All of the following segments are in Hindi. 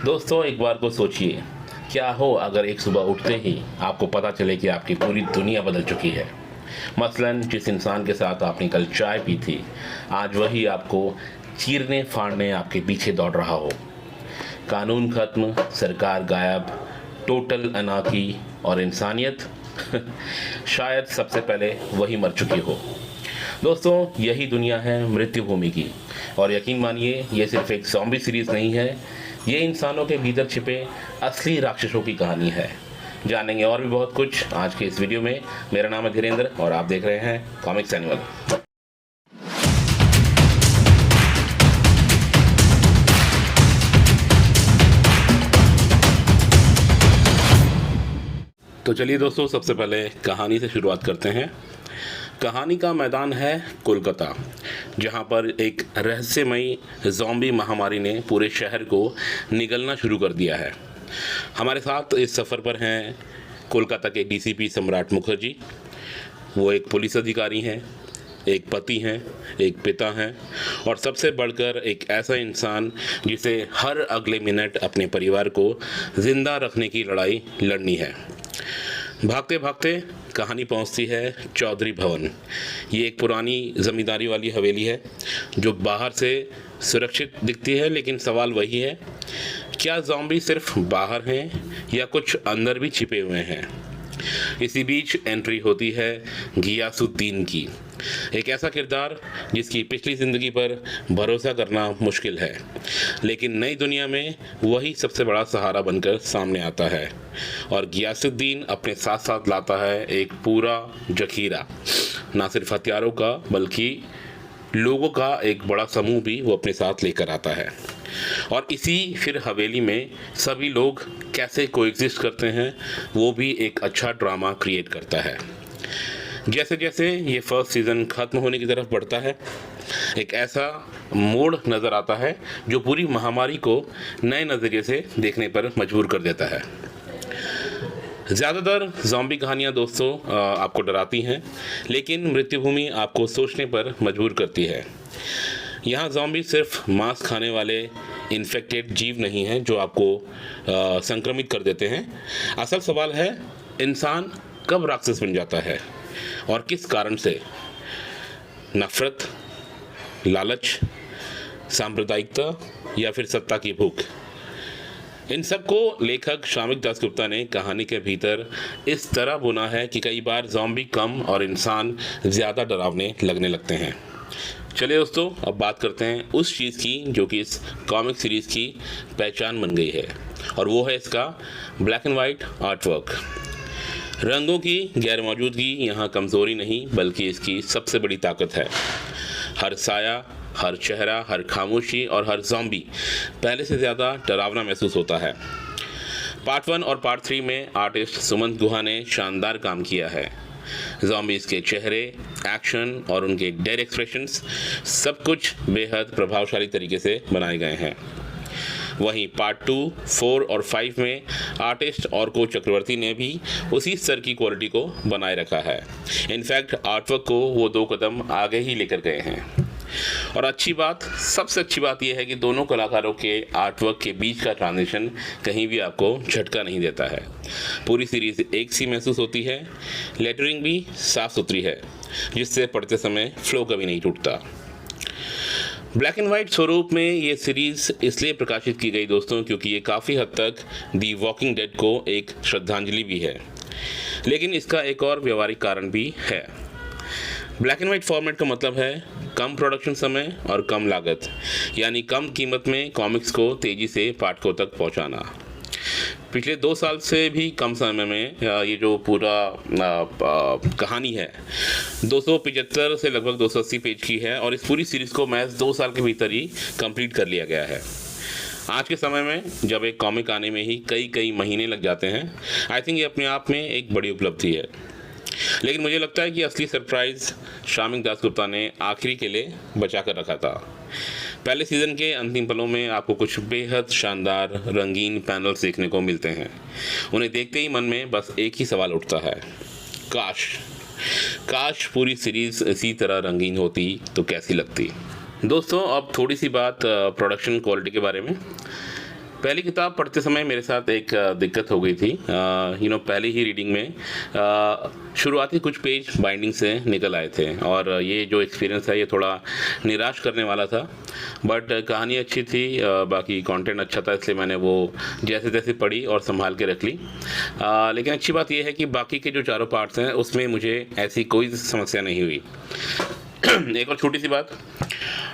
दोस्तों, एक बार को सोचिए, क्या हो अगर एक सुबह उठते ही आपको पता चले कि आपकी पूरी दुनिया बदल चुकी है। मसलन जिस इंसान के साथ आपने कल चाय पी थी, आज वही आपको चीरने फाड़ने आपके पीछे दौड़ रहा हो। कानून खत्म, सरकार गायब, टोटल अनाकी और इंसानियत शायद सबसे पहले वही मर चुकी हो। दोस्तों, यही दुनिया है मृत्यु भूमि की। और यकीन मानिए, ये सिर्फ एक ज़ॉम्बी सीरीज़ नहीं है, ये इंसानों के भीतर छिपे असली राक्षसों की कहानी है। जानेंगे और भी बहुत कुछ आज के इस वीडियो में। मेरा नाम है धीरेन्द्र और आप देख रहे हैं कॉमिक्स एनिमल। तो चलिए दोस्तों, सबसे पहले कहानी से शुरुआत करते हैं। कहानी का मैदान है कोलकाता, जहां पर एक रहस्यमयी ज़ॉम्बी महामारी ने पूरे शहर को निगलना शुरू कर दिया है। हमारे साथ इस सफ़र पर हैं कोलकाता के डीसीपी सम्राट मुखर्जी। वो एक पुलिस अधिकारी हैं, एक पति हैं, एक पिता हैं और सबसे बढ़कर एक ऐसा इंसान जिसे हर अगले मिनट अपने परिवार को ज़िंदा रखने की लड़ाई लड़नी है। भागते भागते कहानी पहुंचती है चौधरी भवन। ये एक पुरानी ज़मींदारी वाली हवेली है जो बाहर से सुरक्षित दिखती है, लेकिन सवाल वही है, क्या ज़ॉम्बी सिर्फ बाहर हैं या कुछ अंदर भी छिपे हुए हैं। इसी बीच एंट्री होती है गियासुद्दीन की, एक ऐसा किरदार जिसकी पिछली ज़िंदगी पर भरोसा करना मुश्किल है, लेकिन नई दुनिया में वही सबसे बड़ा सहारा बनकर सामने आता है। और गियासुद्दीन अपने साथ साथ लाता है एक पूरा जखीरा, ना सिर्फ हथियारों का बल्कि लोगों का एक बड़ा समूह भी वो अपने साथ लेकर आता है। और इसी फिर हवेली में सभी लोग कैसे कोएग्जिस्ट करते हैं, वो भी एक अच्छा ड्रामा क्रिएट करता है। जैसे जैसे ये फर्स्ट सीज़न ख़त्म होने की तरफ बढ़ता है, एक ऐसा मोड़ नज़र आता है जो पूरी महामारी को नए नज़रिए से देखने पर मजबूर कर देता है। ज़्यादातर ज़ॉम्बी कहानियाँ दोस्तों आपको डराती हैं, लेकिन मृत्युभूमि आपको सोचने पर मजबूर करती है। यहाँ ज़ॉम्बी सिर्फ मांस खाने वाले इन्फेक्टेड जीव नहीं हैं जो आपको संक्रमित कर देते हैं। असल सवाल है, इंसान कब राक्षस बन जाता है और किस कारण से। नफरत, लालच, सांप्रदायिकता या फिर सत्ता की भूख। इन सब को लेखक शामिक दासगुप्ता ने कहानी के भीतर इस तरह बुना है कि कई बार ज़ॉम्बी कम और इंसान ज़्यादा डरावने लगने लगते हैं। चलिए दोस्तों, अब बात करते हैं उस चीज़ की जो कि इस कॉमिक सीरीज़ की पहचान बन गई है, और वो है इसका black and white art work. रंगों की गैरमौजूदगी यहाँ कमज़ोरी नहीं बल्कि इसकी सबसे बड़ी ताकत है। हर साया, हर चेहरा, हर खामोशी और हर ज़ॉम्बी पहले से ज़्यादा डरावना महसूस होता है। पार्ट 1 और पार्ट 3 में आर्टिस्ट सुमंत गुहा ने शानदार काम किया है। ज़ॉम्बीज़ के चेहरे, एक्शन और उनके डेड एक्सप्रेशंस सब कुछ बेहद प्रभावशाली तरीके से बनाए गए हैं। वहीं पार्ट 2, 4 और 5 में आर्टिस्ट ऑर्को चक्रवर्ती ने भी उसी स्तर की क्वालिटी को बनाए रखा है। इनफैक्ट आर्टवर्क को वो 2 कदम आगे ही लेकर गए हैं। और सबसे अच्छी बात यह है कि दोनों कलाकारों के आर्टवर्क के बीच का ट्रांजिशन कहीं भी आपको झटका नहीं देता है। पूरी सीरीज़ एक सी महसूस होती है। लेटरिंग भी साफ़ सुथरी है, जिससे पढ़ते समय फ्लो कभी नहीं टूटता। ब्लैक एंड वाइट स्वरूप में ये सीरीज़ इसलिए प्रकाशित की गई दोस्तों क्योंकि ये काफ़ी हद तक दी वॉकिंग डेड को एक श्रद्धांजलि भी है, लेकिन इसका एक और व्यवहारिक कारण भी है। ब्लैक एंड वाइट फॉर्मेट का मतलब है कम प्रोडक्शन समय और कम लागत, यानी कम कीमत में कॉमिक्स को तेज़ी से पाठकों तक पहुंचाना। पिछले 2 साल से भी कम समय में ये जो पूरा कहानी है 275 से लगभग 280 पेज की है, और इस पूरी सीरीज़ को महज 2 साल के भीतर ही कंप्लीट कर लिया गया है। आज के समय में जब एक कॉमिक आने में ही कई महीने लग जाते हैं, आई थिंक ये अपने आप में एक बड़ी उपलब्धि है। लेकिन मुझे लगता है कि असली सरप्राइज़ शामिक दासगुप्ता ने आखिरी के लिए बचा कर रखा था। पहले सीज़न के अंतिम पलों में आपको कुछ बेहद शानदार रंगीन पैनल्स देखने को मिलते हैं। उन्हें देखते ही मन में बस एक ही सवाल उठता है, काश पूरी सीरीज़ इसी तरह रंगीन होती तो कैसी लगती। दोस्तों, अब थोड़ी सी बात प्रोडक्शन क्वालिटी के बारे में। पहली किताब पढ़ते समय मेरे साथ एक दिक्कत हो गई थी। पहली ही रीडिंग में शुरुआती कुछ पेज बाइंडिंग से निकल आए थे और ये जो एक्सपीरियंस है ये थोड़ा निराश करने वाला था। बट कहानी अच्छी थी, बाकी कंटेंट अच्छा था, इसलिए मैंने वो जैसे तैसे पढ़ी और संभाल के रख ली। लेकिन अच्छी बात यह है कि बाकी के जो चारों पार्ट्स हैं उसमें मुझे ऐसी कोई समस्या नहीं हुई। एक और छोटी सी बात,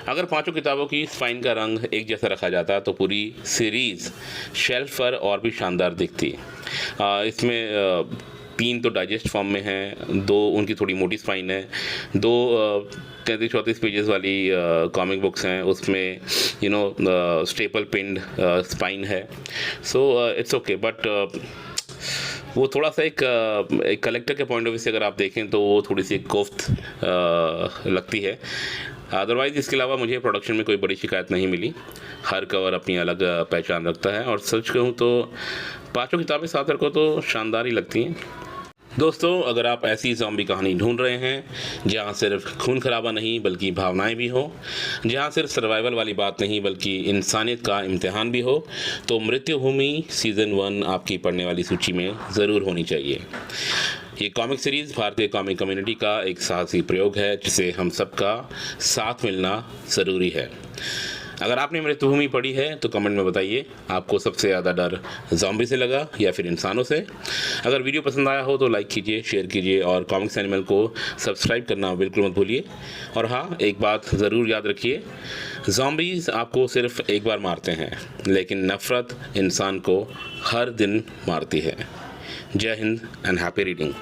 अगर पांचों किताबों की स्पाइन का रंग एक जैसा रखा जाता तो पूरी सीरीज़ शेल्फ पर और भी शानदार दिखती। इसमें 3 तो डाइजेस्ट फॉर्म में हैं, 2 उनकी थोड़ी मोटी स्पाइन है, 2 33-34 पेजेस वाली कॉमिक बुक्स हैं, उसमें स्टेपल पिंड स्पाइन है। सो इट्स ओके, बट वो थोड़ा सा एक कलेक्टर के पॉइंट ऑफ व्यू से अगर आप देखें तो वो थोड़ी सी कोफ्त लगती है। अदरवाइज़ इसके अलावा मुझे प्रोडक्शन में कोई बड़ी शिकायत नहीं मिली। हर कवर अपनी अलग पहचान रखता है और सच कहूँ तो पांचों किताबें साथ रखो तो शानदार ही लगती हैं। दोस्तों, अगर आप ऐसी ज़ॉम्बी कहानी ढूंढ रहे हैं जहां सिर्फ खून खराबा नहीं बल्कि भावनाएं भी हो, जहां सिर्फ सर्वाइवल वाली बात नहीं बल्कि इंसानियत का इम्तिहान भी हो, तो मृत्युभूमि सीज़न 1 आपकी पढ़ने वाली सूची में ज़रूर होनी चाहिए। ये कॉमिक सीरीज़ भारतीय कॉमिक कम्युनिटी का एक साहसी प्रयोग है जिसे हम सबका साथ मिलना ज़रूरी है। अगर आपने मृत्युभूमि पढ़ी है तो कमेंट में बताइए आपको सबसे ज़्यादा डर ज़ॉम्बी से लगा या फिर इंसानों से। अगर वीडियो पसंद आया हो तो लाइक कीजिए, शेयर कीजिए और कॉमिक्स एनिमल को सब्सक्राइब करना बिल्कुल मत भूलिए। और हाँ, एक बात ज़रूर याद रखिए, ज़ॉम्बीज़ आपको सिर्फ एक बार मारते हैं लेकिन नफ़रत इंसान को हर दिन मारती है। जय हिंद एंड हैप्पी रीडिंग।